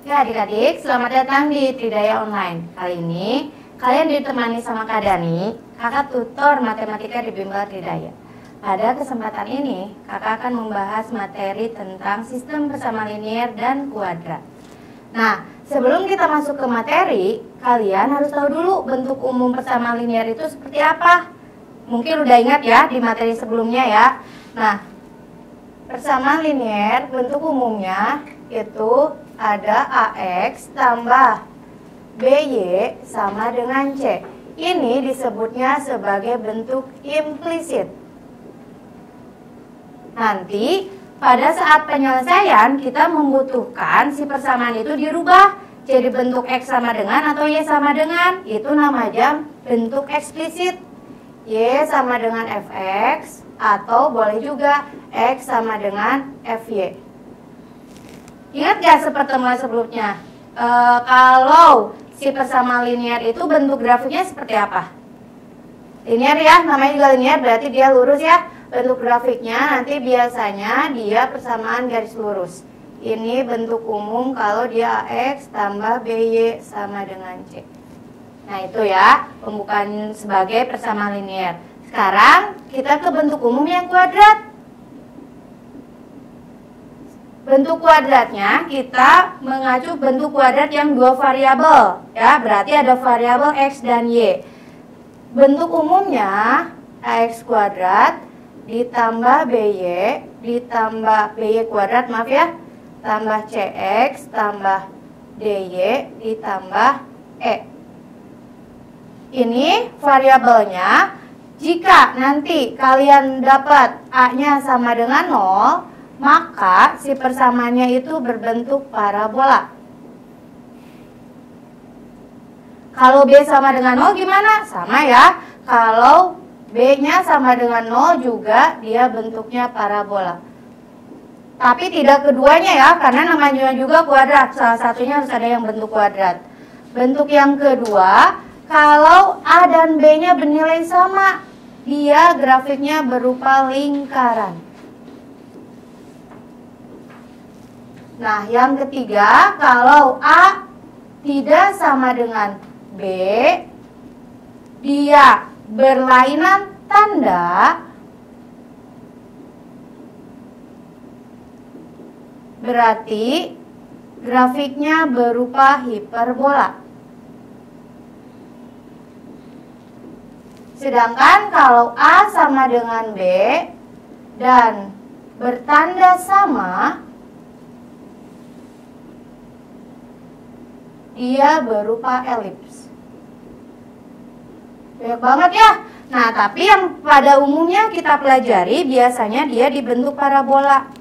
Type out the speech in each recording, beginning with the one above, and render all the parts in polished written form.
Ya adik-adik, selamat datang di Tridaya Online. Kali ini kalian ditemani sama Kak Dani, kakak tutor matematika di Bimbel Tridaya. Pada kesempatan ini, kakak akan membahas materi tentang sistem persamaan linier dan kuadrat. Nah, sebelum kita masuk ke materi, kalian harus tahu dulu bentuk umum persamaan linier itu seperti apa. Mungkin udah ingat ya di materi sebelumnya ya. Nah, persamaan linier bentuk umumnya itu ada AX tambah BY sama dengan C. Ini disebutnya sebagai bentuk implisit. Nanti pada saat penyelesaian kita membutuhkan si persamaan itu dirubah jadi bentuk X sama dengan atau Y sama dengan. Itu namanya bentuk eksplisit. Y sama dengan Fx atau boleh juga X sama dengan Fy. Ingat gak sepertemuan sebelumnya? Kalau si persamaan linier itu bentuk grafiknya seperti apa? Linear ya, namanya juga linear berarti dia lurus ya. Bentuk grafiknya nanti biasanya dia persamaan garis lurus. Ini bentuk umum kalau dia AX tambah BY sama dengan C. Nah itu ya, pembukaan sebagai persamaan linier. Sekarang kita ke bentuk umum yang kuadrat. Bentuk kuadratnya kita mengacu bentuk kuadrat yang dua variabel ya, berarti ada variabel X dan Y. Bentuk umumnya AX kuadrat ditambah BY ditambah BY kuadrat maaf ya, tambah CX tambah DY ditambah E. Ini variabelnya. Jika nanti kalian dapat A-nya sama dengan 0, maka si persamaannya itu berbentuk parabola. Kalau B sama dengan 0 gimana? Sama ya. Kalau B-nya sama dengan 0 juga dia bentuknya parabola. Tapi tidak keduanya ya, karena namanya juga kuadrat. Salah satunya harus ada yang bentuk kuadrat. Bentuk yang kedua, kalau A dan B-nya bernilai sama, dia grafiknya berupa lingkaran. Nah, yang ketiga, kalau A tidak sama dengan B, dia berlainan tanda, berarti grafiknya berupa hiperbola. Sedangkan kalau A sama dengan B dan bertanda sama, dia berupa elips. Banyak banget ya. Nah, tapi yang pada umumnya kita pelajari biasanya dia dibentuk parabola.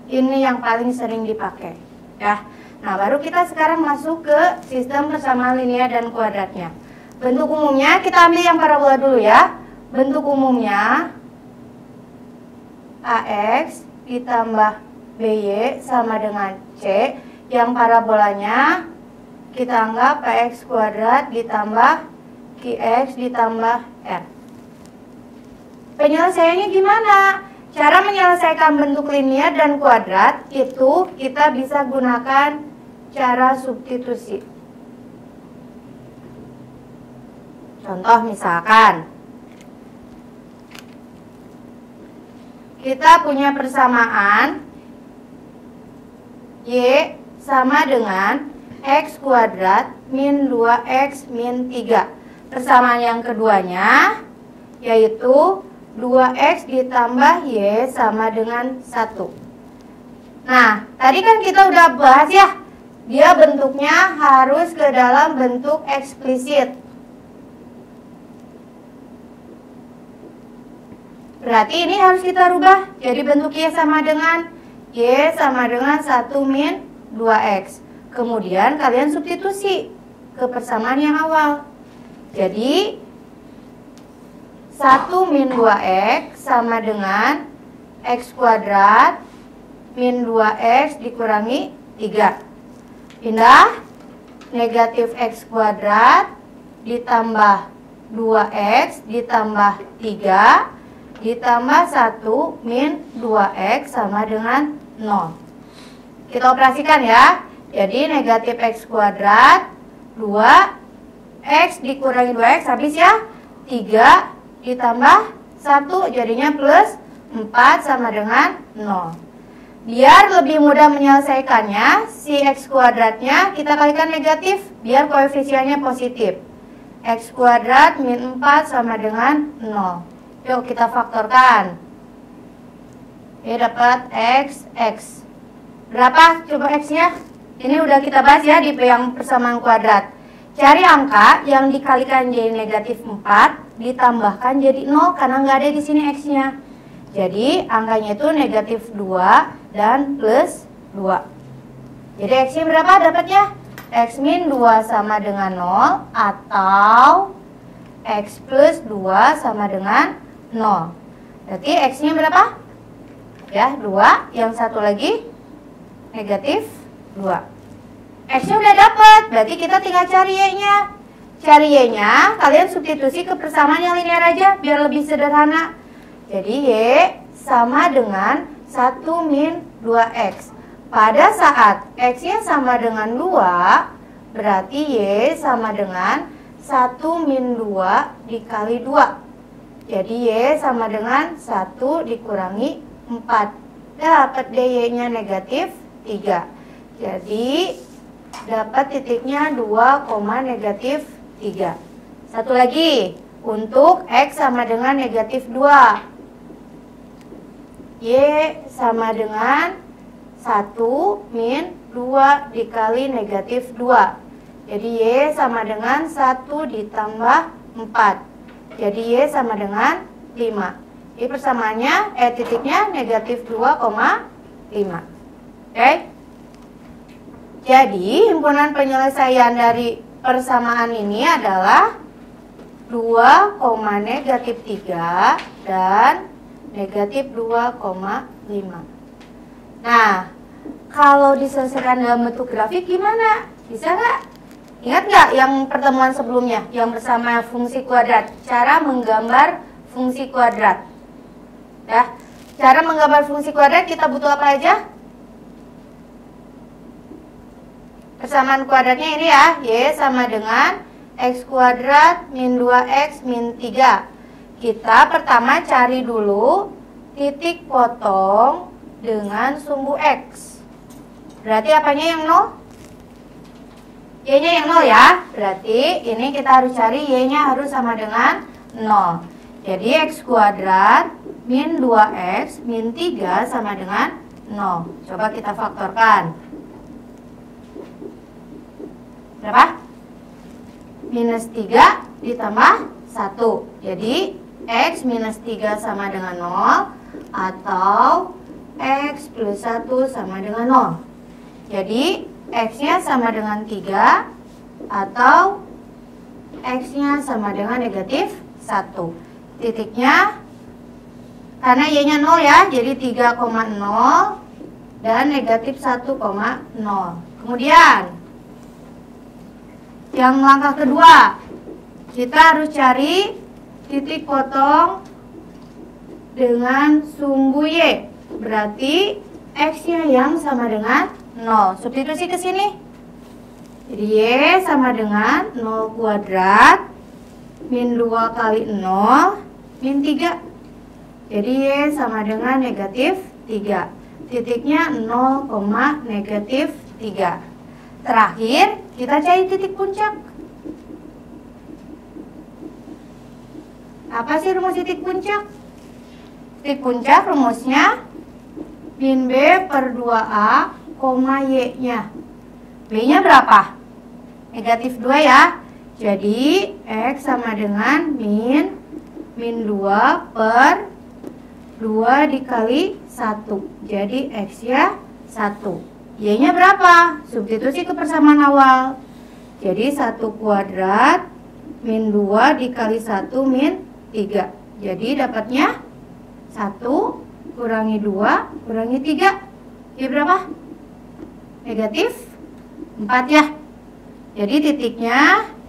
Ini yang paling sering dipakai ya. Nah, baru kita sekarang masuk ke sistem persamaan linier dan kuadratnya. Bentuk umumnya kita ambil yang parabola dulu ya. Bentuk umumnya AX ditambah BY sama dengan C. Yang parabolanya kita anggap PX kuadrat ditambah QX ditambah R. Penyelesaiannya gimana? Cara menyelesaikan bentuk linier dan kuadrat itu kita bisa gunakan cara substitusi. Contoh misalkan kita punya persamaan Y sama dengan X kuadrat min 2X min 3. Persamaan yang keduanya yaitu 2X ditambah Y sama dengan 1. Nah, tadi kan kita udah bahas ya, dia bentuknya harus ke dalam bentuk eksplisit. Berarti ini harus kita rubah jadi bentuk Y sama dengan 1 min 2X. Kemudian kalian substitusi ke persamaan yang awal. Jadi 1 min 2X sama dengan X kuadrat min 2X dikurangi 3. Pindah, negatif X kuadrat ditambah 2X ditambah 3 ditambah 1 min 2X sama dengan 0. Kita operasikan ya. Jadi negatif X kuadrat 2X dikurangi 2X habis ya. 3 ditambah 1 jadinya plus 4 sama dengan 0. Biar lebih mudah menyelesaikannya, si X kuadratnya kita kalikan negatif biar koefisiennya positif. X kuadrat min 4 sama dengan 0. Yuk kita faktorkan. Ya dapat X. Berapa coba X-nya? Ini udah kita bahas ya di yang persamaan kuadrat. Cari angka yang dikalikan jadi negatif 4 ditambahkan jadi 0 karena nggak ada di sini X-nya. Jadi angkanya itu negatif 2 dan plus 2. Jadi X-nya berapa dapatnya? X min 2 sama dengan 0 atau X plus 2 sama dengan 0. Berarti X-nya berapa? Ya, 2. Yang satu lagi negatif 2. X-nya udah dapat, berarti kita tinggal cari Y-nya. Cari Y-nya, kalian substitusi ke persamaan yang linear aja biar lebih sederhana. Jadi Y sama dengan 1 min 2X. Pada saat X-nya sama dengan 2, berarti Y sama dengan 1 min 2 dikali 2. Jadi Y sama dengan 1 dikurangi 4. Dapat Y-nya negatif 3. Jadi dapat titiknya 2, negatif 3. Satu lagi, untuk X sama dengan negatif 2. Y sama dengan 1 min 2 dikali negatif 2. Jadi Y sama dengan 1 ditambah 4. Jadi Y sama dengan 5. Ini persamaannya, titiknya negatif 2,5. Oke? Jadi himpunan penyelesaian dari persamaan ini adalah 2, negatif 3 dan negatif 2,5. Nah, kalau diselesaikan dalam bentuk grafik gimana? Bisa nggak? Ingat nggak yang pertemuan sebelumnya yang bersama fungsi kuadrat? Cara menggambar fungsi kuadrat. Ya, cara menggambar fungsi kuadrat kita butuh apa aja? Persamaan kuadratnya ini ya, Y sama dengan X kuadrat min 2X min 3. Kita pertama cari dulu titik potong dengan sumbu X. Berarti apanya yang 0? Y-nya yang 0 ya. Berarti ini kita harus cari Y-nya harus sama dengan 0. Jadi X kuadrat min 2X min 3 sama dengan 0. Coba kita faktorkan. Berapa? Minus 3 ditambah 1. Jadi X minus 3 sama dengan 0 atau X plus 1 sama dengan 0. Jadi X-nya sama dengan 3 atau X-nya sama dengan negatif 1. Titiknya, karena Y-nya 0 ya, jadi 3,0 dan negatif 1,0. Kemudian yang langkah kedua, kita harus cari titik potong dengan sumbu Y. Berarti X-nya yang sama dengan 0. Substitusi ke sini. Jadi Y sama dengan 0 kuadrat min 2 kali 0 min 3. Jadi Y sama dengan negatif 3. Titiknya 0, negatif 3. Terakhir, kita cari titik puncak. Apa sih rumus titik puncak? Titik puncak rumusnya min B per 2A, Y-nya. B-nya berapa? Negatif 2 ya. Jadi, X sama dengan min 2 per 2 dikali 1. Jadi, X-nya 1. Y-nya berapa? Substitusi ke persamaan awal. Jadi 1 kuadrat min 2 dikali 1 min 3. Jadi dapatnya 1 kurangi 2 kurangi 3. Y berapa? Negatif 4 ya. Jadi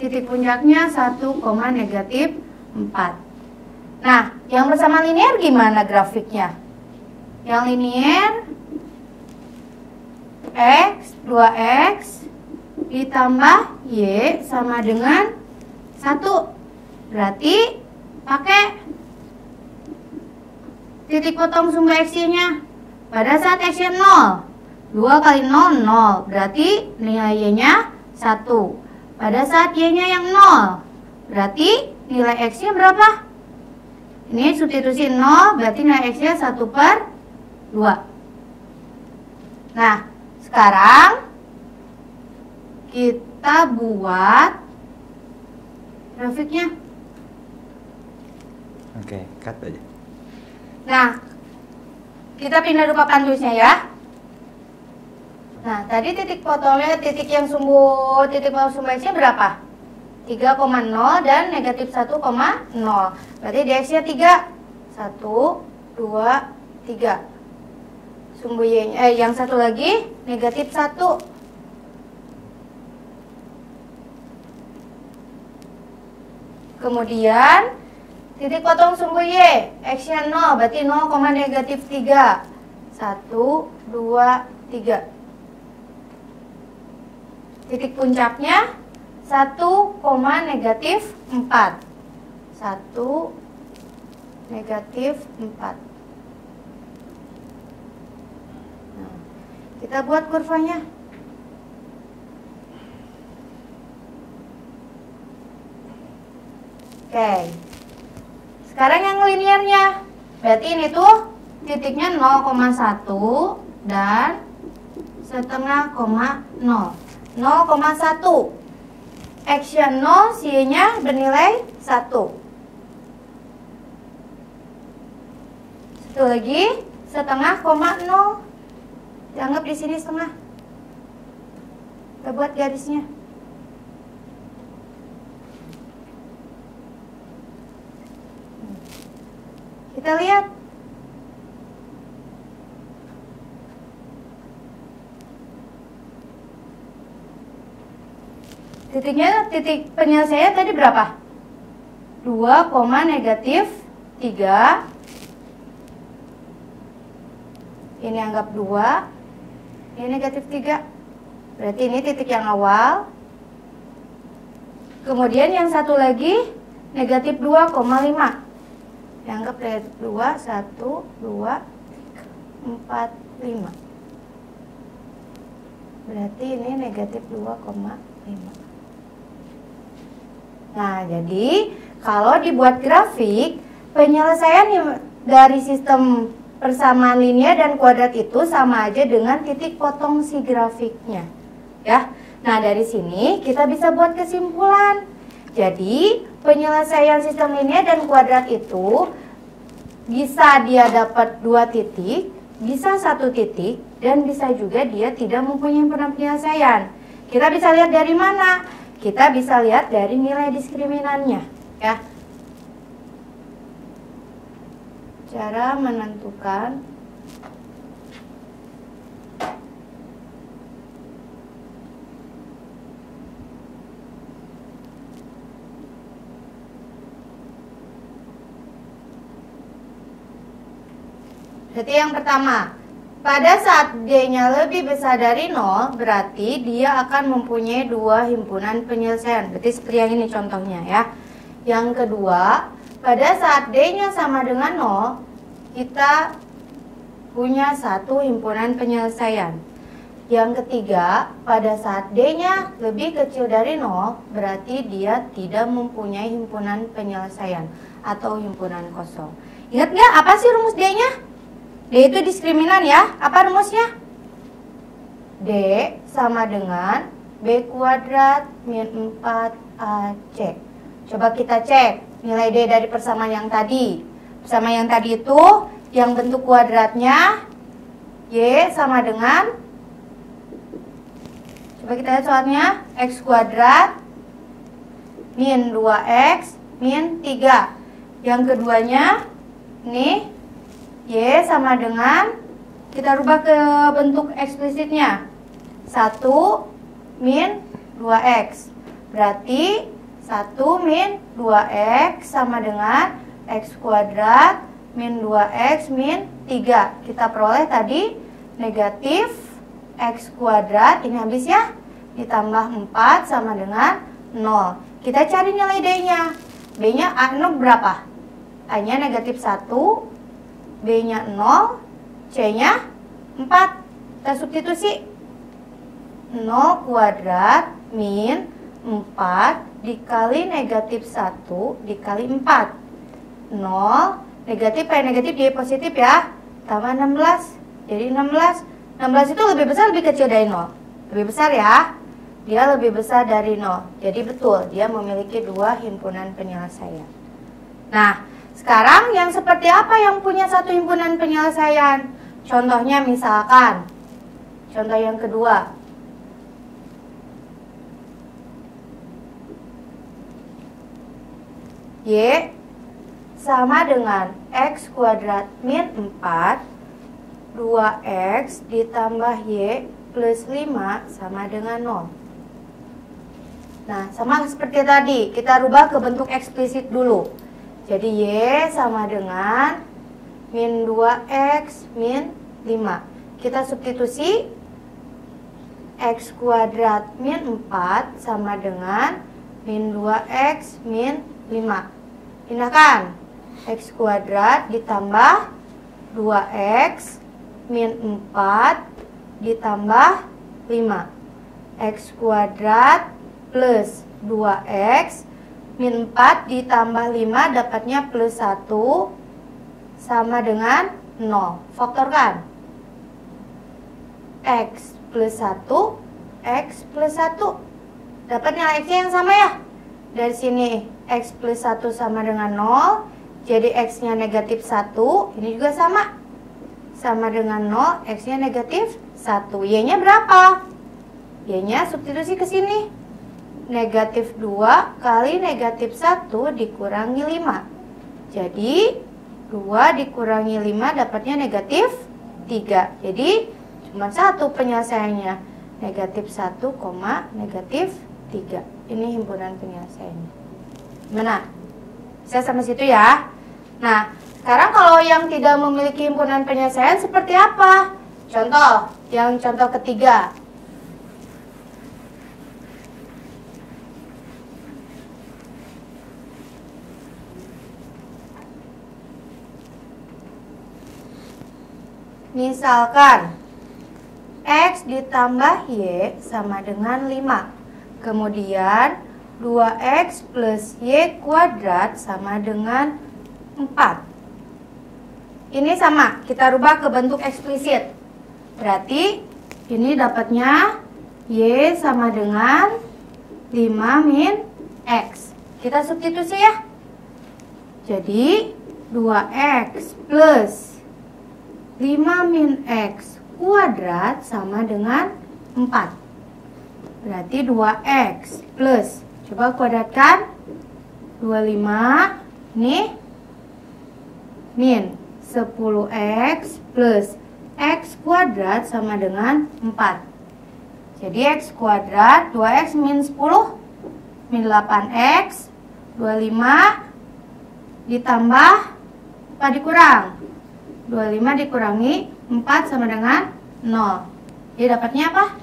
titik puncaknya 1, negatif 4. Nah, yang bersama linear gimana grafiknya? Yang linear X, 2X ditambah Y sama dengan 1. Berarti pakai titik potong sumber X-nya. Pada saat X-nya 0, 2 kali 0, 0. Berarti nilai Y-nya 1. Pada saat Y-nya yang 0, berarti nilai X-nya berapa? Ini substitusi 0, berarti nilai X-nya 1/2. Nah, sekarang kita buat grafiknya. Oke, cut aja. Nah, kita pindah ke papan tulisnya ya. Nah, tadi titik potongnya, titik potong sumber X-nya berapa? 3,0 dan negatif 1,0. Berarti di X-nya 3. 1, 2, 3. Sumber Y-nya, yang satu lagi negatif 1. Kemudian titik potong sumber Y, X-nya 0, berarti 0, negatif 3. 1, 2, 3. Titik puncaknya 1, negatif 4. 1, negatif 4. Nah, kita buat kurvanya. Oke. Sekarang yang linearnya. Berarti ini tuh titiknya 0,1 dan setengah, 0. 0,1. X-nya 0, Y-nya bernilai 1. Satu lagi, setengah, 0. Dianggap di sini setengah. Kita buat garisnya. Kita lihat. Titiknya, titik penyelesaian tadi berapa? 2, negatif 3. Ini anggap 2. Ini negatif 3. Berarti ini titik yang awal. Kemudian yang satu lagi negatif 2,5. Dianggap dari 2, 1, 2, 4, 5. Berarti ini negatif 2,5. Nah, jadi kalau dibuat grafik, penyelesaian dari sistem persamaan linear dan kuadrat itu sama aja dengan titik potong si grafiknya. Ya. Nah, dari sini kita bisa buat kesimpulan. Jadi, penyelesaian sistem linear dan kuadrat itu bisa dia dapat 2 titik, bisa 1 titik, dan bisa juga dia tidak mempunyai himpunan penyelesaian. Kita bisa lihat dari mana? Kita bisa lihat dari nilai diskriminannya, ya. Cara menentukan berarti yang pertama, pada saat D-nya lebih besar dari 0, berarti dia akan mempunyai 2 himpunan penyelesaian. Berarti seperti yang ini contohnya ya. Yang kedua, pada saat D-nya sama dengan 0, kita punya 1 himpunan penyelesaian. Yang ketiga, pada saat D-nya lebih kecil dari 0, berarti dia tidak mempunyai himpunan penyelesaian atau himpunan kosong. Ingat nggak apa sih rumus D-nya? D itu diskriminan ya. Apa rumusnya? D sama dengan B kuadrat min 4AC. Coba kita cek nilai D dari persamaan yang tadi. Persamaan yang tadi itu yang bentuk kuadratnya Y sama dengan, coba kita lihat soalnya, X kuadrat min 2X min 3. Yang keduanya ini Y sama dengan, kita rubah ke bentuk eksplisitnya, 1 min 2X. Berarti 1 min 2X sama dengan X kuadrat min 2X min 3. Kita peroleh tadi negatif X kuadrat, ini habis ya, ditambah 4 sama dengan 0. Kita cari nilai D-nya. B-nya A0 berapa? A-nya negatif 1, B-nya 0, C-nya 4. Kita substitusi. 0 kuadrat min 4 dikali negatif 1 dikali 4. 0, negatif kali negatif jadi positif ya. Tambah 16, jadi 16. 16 itu lebih besar lebih kecil dari 0? Lebih besar ya. Dia lebih besar dari 0. Jadi betul, dia memiliki 2 himpunan penyelesaian. Nah, sekarang yang seperti apa yang punya 1 himpunan penyelesaian? Contohnya misalkan, contoh yang kedua. Y sama dengan X kuadrat min 4, 2X ditambah Y plus 5 sama dengan 0. Nah, sama seperti tadi, kita rubah ke bentuk eksplisit dulu. Jadi Y sama dengan min 2X min 5. Kita substitusi. X kuadrat min 4 sama dengan min 2X min 5. Pindahkan. X kuadrat ditambah 2X min 4 ditambah 5. X kuadrat plus 2X min 4 ditambah 5 dapatnya plus 1 sama dengan 0. Faktorkan. X plus 1, X plus 1. Dapat nilai X yang sama ya? Dari sini X plus 1 sama dengan 0. Jadi X-nya negatif 1. Ini juga sama. Sama dengan 0, X-nya negatif 1. Y-nya berapa? Y-nya substitusi ke sini. Negatif 2 kali negatif 1 dikurangi 5. Jadi 2 dikurangi 5 dapatnya negatif 3. Jadi cuma 1 penyelesaiannya. Negatif 1, negatif 3. Ini himpunan penyelesaiannya. Gimana? Bisa sampai situ ya? Nah, sekarang kalau yang tidak memiliki himpunan penyelesaian seperti apa? Contoh, yang contoh ketiga. Misalkan X ditambah Y sama dengan 5. Kemudian 2X plus Y kuadrat sama dengan 4. Ini sama, kita rubah ke bentuk eksplisit. Berarti ini dapatnya Y sama dengan 5 min X. Kita substitusi ya. Jadi 2X plus 5 min X kuadrat sama dengan 4. Berarti 2X plus, coba kuadratkan, 25, nih, min 10X plus X kuadrat sama dengan 4. Jadi X kuadrat, 2X min 10, min 8X, 25, ditambah, apa dikurang? 25 dikurangi 4 sama dengan 0. Jadi dapatnya apa?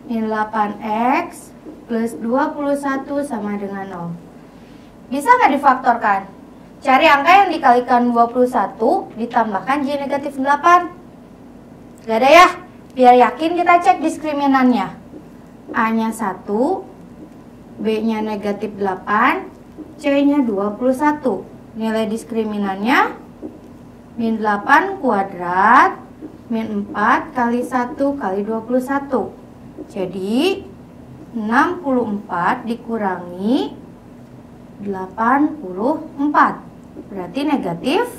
Min 8X plus 21 sama dengan 0. Bisa nggak difaktorkan? Cari angka yang dikalikan 21 ditambahkan J negatif 8. Gak ada ya? Biar yakin kita cek diskriminannya. A-nya 1, B-nya negatif 8, C-nya 21. Nilai diskriminannya min 8 kuadrat min 4 kali 1 kali 21. Jadi 64 dikurangi 84. Berarti negatif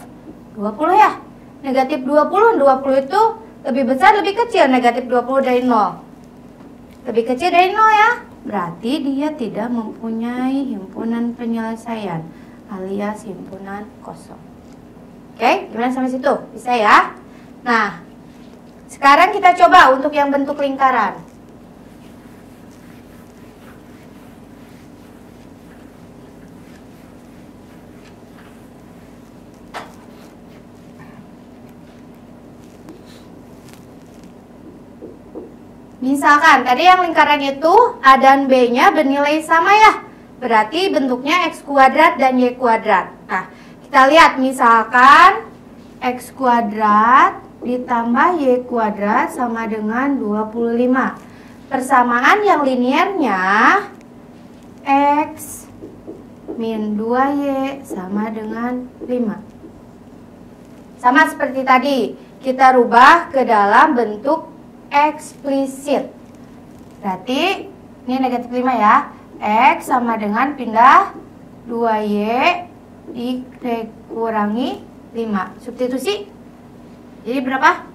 20 ya. Negatif 20, 20 itu lebih besar lebih kecil negatif 20 dari 0. Lebih kecil dari 0 ya. Berarti dia tidak mempunyai himpunan penyelesaian alias himpunan kosong. Oke, gimana sampai situ? Bisa ya? Nah, sekarang kita coba untuk yang bentuk lingkaran. Misalkan tadi yang lingkaran itu A dan B-nya bernilai sama ya. Berarti bentuknya X kuadrat dan Y kuadrat. Nah, kita lihat misalkan X kuadrat ditambah Y kuadrat sama dengan 25. Persamaan yang linearnya X min 2Y sama dengan 5. Sama seperti tadi, kita rubah ke dalam bentuk eksplisit. Berarti ini negatif 5 ya. X sama dengan pindah 2Y dikurangi 5. Substitusi. Jadi berapa?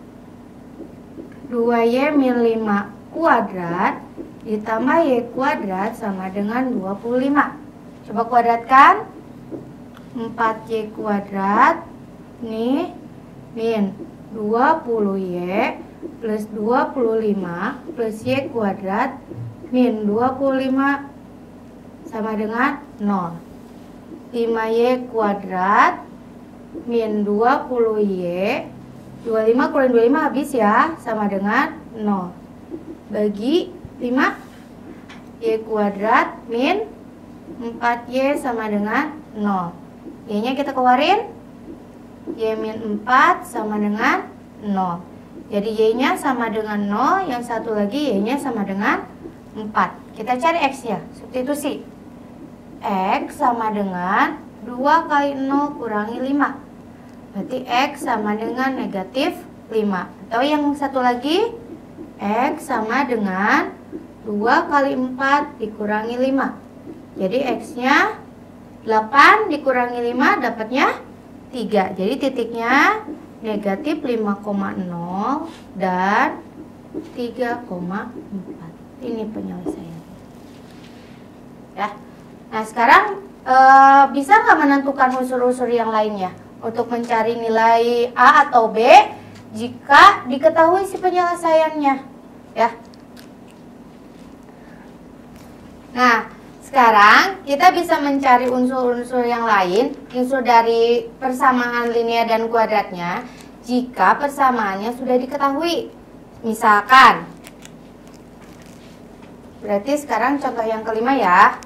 2Y min 5 kuadrat ditambah Y kuadrat sama dengan 25. Coba kuadratkan. 4Y kuadrat nih min 20Y plus 25 plus Y kuadrat min 25 sama dengan 0. 5Y kuadrat min 20Y, 25 kurang 25 habis ya, sama dengan 0. Bagi 5, Y kuadrat min 4Y sama dengan 0. Y-nya kita keluarin, Y min 4 sama dengan 0. Jadi Y-nya sama dengan 0, yang satu lagi Y-nya sama dengan 4. Kita cari X-nya, substitusi. X sama dengan 2 kali 0 kurangi 5. Berarti X sama dengan negatif 5. Atau yang satu lagi, X sama dengan 2 kali 4 dikurangi 5. Jadi X-nya 8 dikurangi 5 dapatnya 3. Jadi titiknya negatif 5,0 dan 3,4. Ini penyelesaian. Ya. Nah sekarang bisa nggak menentukan unsur-unsur yang lainnya untuk mencari nilai A atau B jika diketahui si penyelesaiannya, ya. Nah sekarang kita bisa mencari unsur-unsur yang lain, unsur dari persamaan linear dan kuadratnya jika persamaannya sudah diketahui. Misalkan, berarti sekarang contoh yang kelima ya.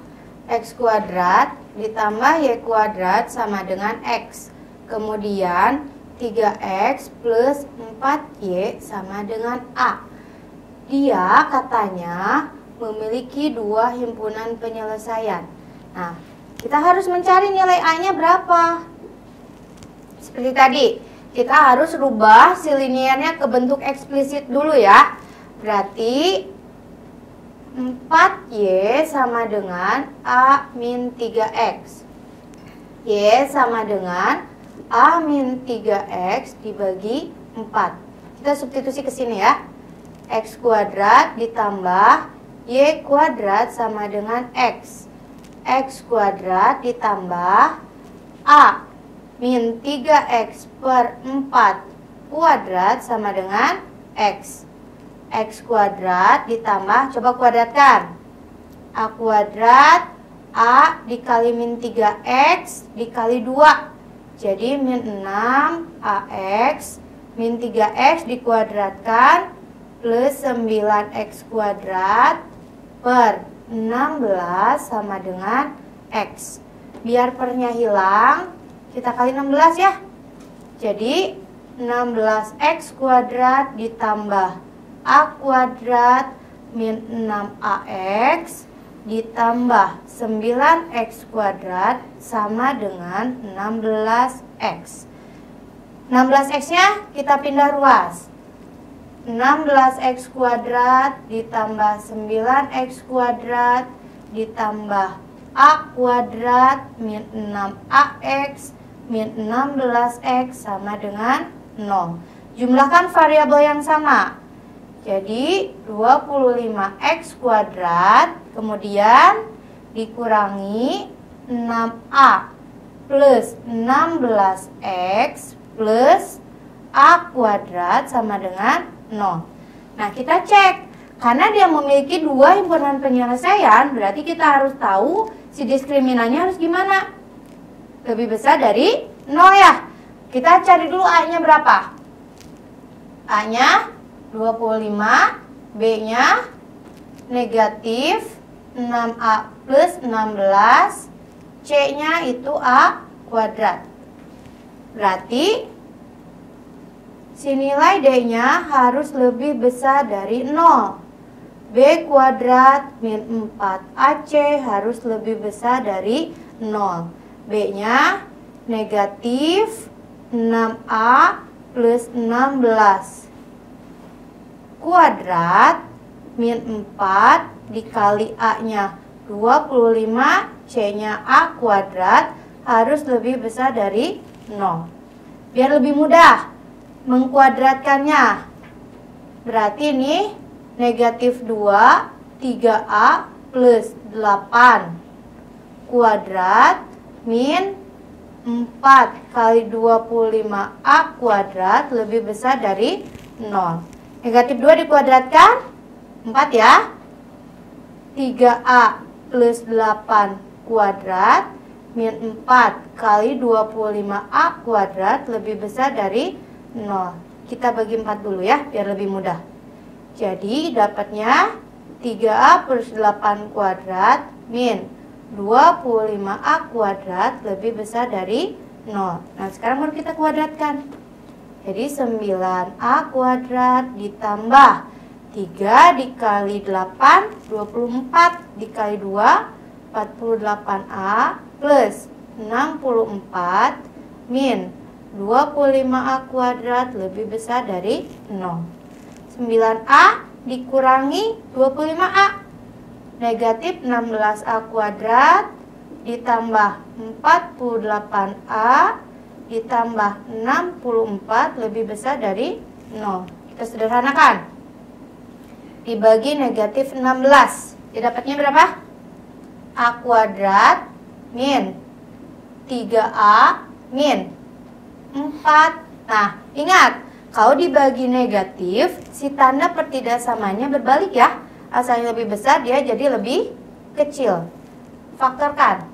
X kuadrat ditambah Y kuadrat sama dengan X. Kemudian 3X plus 4Y sama dengan A. Dia katanya memiliki dua himpunan penyelesaian. Nah, kita harus mencari nilai A-nya berapa. Seperti tadi, kita harus rubah si linearnya ke bentuk eksplisit dulu ya. Berarti 4Y sama dengan A min 3X. Y sama dengan A min 3X dibagi 4. Kita substitusi ke sini ya. X kuadrat ditambah Y kuadrat sama dengan X. X kuadrat ditambah A min 3X per 4 kuadrat sama dengan X. X kuadrat ditambah, coba kuadratkan. A kuadrat, A dikali min 3X dikali 2. Jadi min 6AX min 3X dikuadratkan plus 9X kuadrat per 16 sama dengan X. Biar pernya hilang, kita kali 16 ya. Jadi 16X kuadrat ditambah A kuadrat min 6AX ditambah 9X kuadrat sama dengan 16X. 16X-nya kita pindah ruas. 16X kuadrat ditambah 9X kuadrat ditambah A kuadrat min 6AX min 16X sama dengan 0. Jumlahkan variabel yang sama. Jadi 25X kuadrat kemudian dikurangi 6A plus 16X plus A kuadrat sama dengan 0. Nah kita cek, karena dia memiliki dua himpunan penyelesaian, berarti kita harus tahu si diskriminannya harus gimana. Lebih besar dari 0 ya. Kita cari dulu A-nya berapa. A-nya 25 B-nya negatif 6A plus 16, C-nya itu A kuadrat. Berarti si nilai D-nya harus lebih besar dari 0. B kuadrat min 4AC harus lebih besar dari 0. B-nya negatif 6A plus 16 kuadrat min 4 dikali A-nya 25, C-nya A kuadrat harus lebih besar dari 0. Biar lebih mudah mengkuadratkannya, berarti ini negatif 2, 3A plus 8 kuadrat min 4 kali 25A kuadrat lebih besar dari 0. Negatif 2 dikuadratkan 4 ya. 3A plus 8 kuadrat min 4 kali 25A kuadrat lebih besar dari 0. Kita bagi 4 dulu ya, biar lebih mudah. Jadi dapatnya 3A plus 8 kuadrat min 25A kuadrat lebih besar dari 0. Nah sekarang baru kita kuadratkan. Jadi 9A kuadrat ditambah 3 dikali 8, 24 dikali 2, 48A plus 64 min 25A kuadrat lebih besar dari 0. 9A dikurangi 25A, negatif 16A kuadrat ditambah 48A ditambah 64 lebih besar dari 0. Kita sederhanakan. Dibagi negatif 16, ya dapatnya berapa? A kuadrat min 3A min 4. Nah, ingat, kalau dibagi negatif, si tanda pertidaksamanya berbalik ya. Asalnya lebih besar, dia jadi lebih kecil. Faktorkan.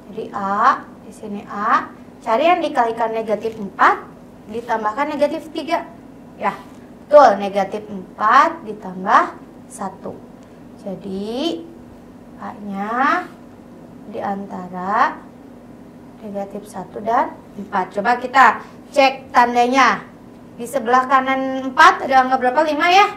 Jadi A, di sini A. Cari yang dikalikan negatif 4, ditambahkan negatif 3. Ya, betul, negatif 4 ditambah 1. Jadi A-nya di antara negatif 1 dan 4. Coba kita cek tandanya. Di sebelah kanan 4 ada angka berapa? 5 ya.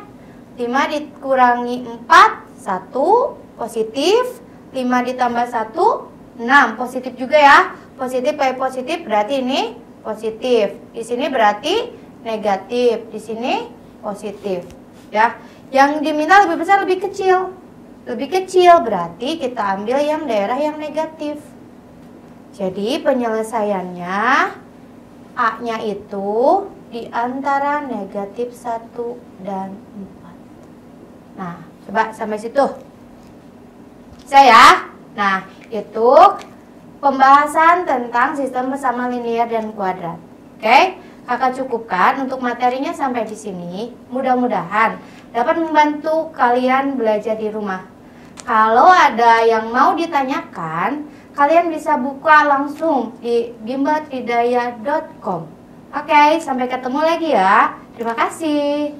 5 dikurangi 4, 1 positif. 5 ditambah 1, 6 positif juga ya. Positif kali positif berarti ini positif. Di sini berarti negatif. Di sini positif. Ya. Yang diminta lebih besar lebih kecil. Lebih kecil berarti kita ambil yang daerah yang negatif. Jadi penyelesaiannya A-nya itu di antara negatif 1 dan 4. Nah, coba sampai situ. Saya. Nah, itu pembahasan tentang sistem bersama linear dan kuadrat. Oke? Kakak cukupkan untuk materinya sampai di sini. Mudah-mudahan dapat membantu kalian belajar di rumah. Kalau ada yang mau ditanyakan, kalian bisa buka langsung di gimbaltridaya.com. Oke, sampai ketemu lagi ya. Terima kasih.